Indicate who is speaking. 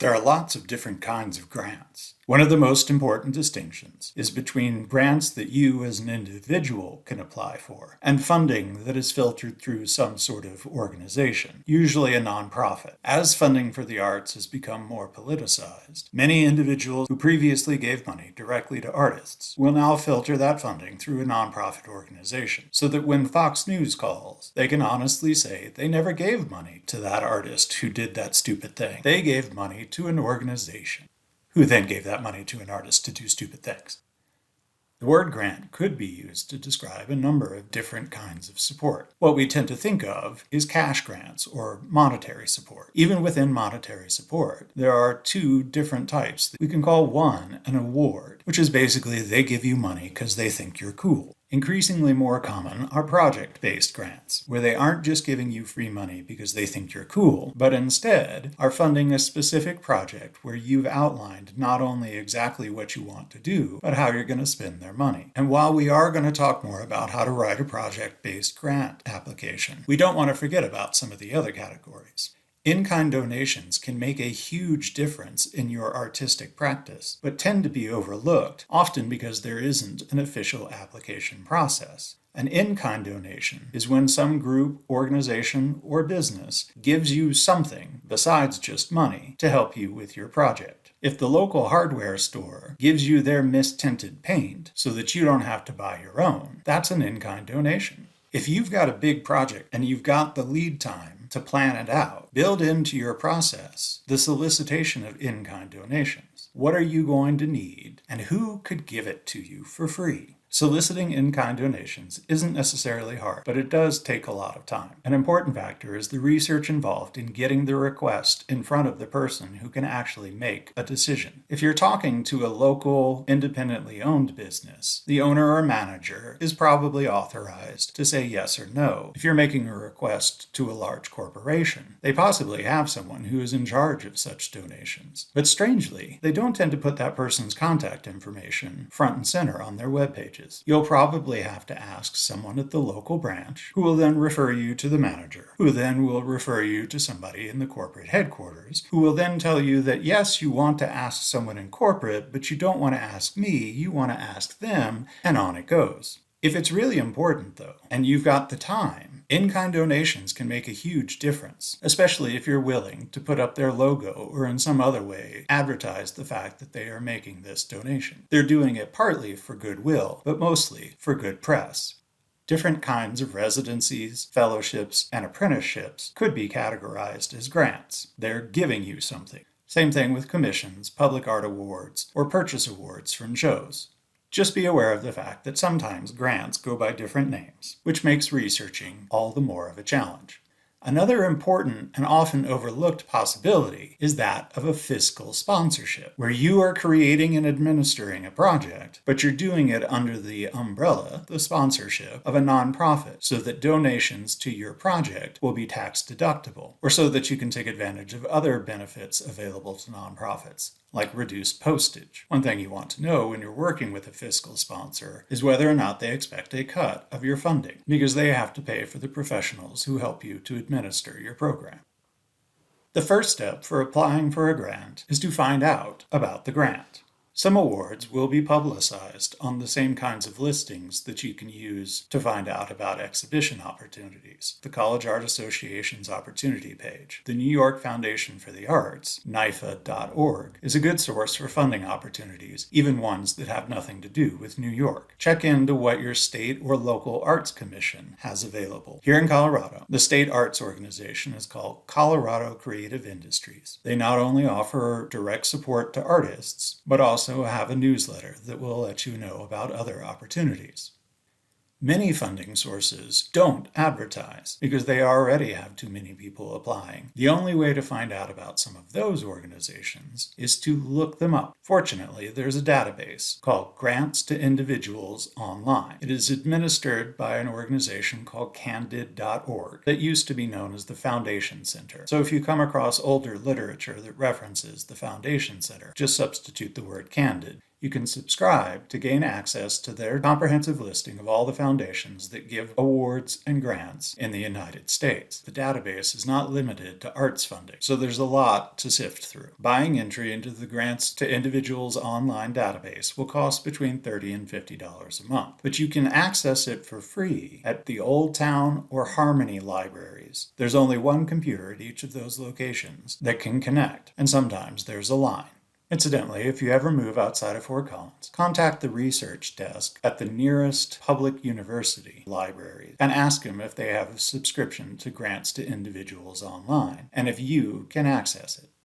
Speaker 1: There are lots of different kinds of grants. One of the most important distinctions is between grants that you as an individual can apply for and funding that is filtered through some sort of organization, usually a nonprofit. As funding for the arts has become more politicized, many individuals who previously gave money directly to artists will now filter that funding through a nonprofit organization, so that when Fox News calls, they can honestly say they never gave money to that artist who did that stupid thing. They gave money to an organization, who then gave that money to an artist to do stupid things. The word grant could be used to describe a number of different kinds of support. What we tend to think of is cash grants or monetary support. Even within monetary support, there are two different types. We can call one an award, which is basically they give you money because they think you're cool. Increasingly more common are project-based grants, where they aren't just giving you free money because they think you're cool, but instead are funding a specific project where you've outlined not only exactly what you want to do, but how you're going to spend their money. And while we are going to talk more about how to write a project-based grant application, we don't want to forget about some of the other categories. In-kind donations can make a huge difference in your artistic practice, but tend to be overlooked, often because there isn't an official application process. An in-kind donation is when some group, organization, or business gives you something besides just money to help you with your project. If the local hardware store gives you their mist-tinted paint so that you don't have to buy your own, that's an in-kind donation. If you've got a big project and you've got the lead time to plan it out, build into your process the solicitation of in-kind donations. What are you going to need, and who could give it to you for free? Soliciting in-kind donations isn't necessarily hard, but it does take a lot of time. An important factor is the research involved in getting the request in front of the person who can actually make a decision. If you're talking to a local, independently owned business, the owner or manager is probably authorized to say yes or no. If you're making a request to a large corporation, they possibly have someone who is in charge of such donations. But strangely, they don't tend to put that person's contact information front and center on their web pages. You'll probably have to ask someone at the local branch, who will then refer you to the manager, who then will refer you to somebody in the corporate headquarters, who will then tell you that yes, you want to ask someone in corporate, but you don't want to ask me, you want to ask them, and on it goes. If it's really important, though, and you've got the time, in-kind donations can make a huge difference, especially if you're willing to put up their logo or in some other way advertise the fact that they are making this donation. They're doing it partly for goodwill, but mostly for good press. Different kinds of residencies, fellowships, and apprenticeships could be categorized as grants. They're giving you something. Same thing with commissions, public art awards, or purchase awards from shows. Just be aware of the fact that sometimes grants go by different names, which makes researching all the more of a challenge. Another important and often overlooked possibility is that of a fiscal sponsorship, where you are creating and administering a project, but you're doing it under the umbrella, the sponsorship, of a nonprofit, so that donations to your project will be tax deductible, or so that you can take advantage of other benefits available to nonprofits, like reduced postage. One thing you want to know when you're working with a fiscal sponsor is whether or not they expect a cut of your funding, because they have to pay for the professionals who help you to administer your program. The first step for applying for a grant is to find out about the grant. Some awards will be publicized on the same kinds of listings that you can use to find out about exhibition opportunities. The College Art Association's opportunity page, the New York Foundation for the Arts, NYFA.org, is a good source for funding opportunities, even ones that have nothing to do with New York. Check into what your state or local arts commission has available. Here in Colorado, the state arts organization is called Colorado Creative Industries. They not only offer direct support to artists, but also have a newsletter that will let you know about other opportunities. Many funding sources don't advertise because they already have too many people applying. The only way to find out about some of those organizations is to look them up. Fortunately, there's a database called Grants to Individuals Online. It is administered by an organization called Candid.org that used to be known as the Foundation Center. So if you come across older literature that references the Foundation Center, just substitute the word Candid. You can subscribe to gain access to their comprehensive listing of all the foundations that give awards and grants in the United States. The database is not limited to arts funding, so there's a lot to sift through. Buying entry into the Grants to Individuals online database will cost between $30 and $50 a month, but you can access it for free at the Old Town or Harmony libraries. There's only one computer at each of those locations that can connect, and sometimes there's a line. Incidentally, if you ever move outside of Fort Collins, contact the research desk at the nearest public university library and ask them if they have a subscription to Grants to Individuals online and if you can access it.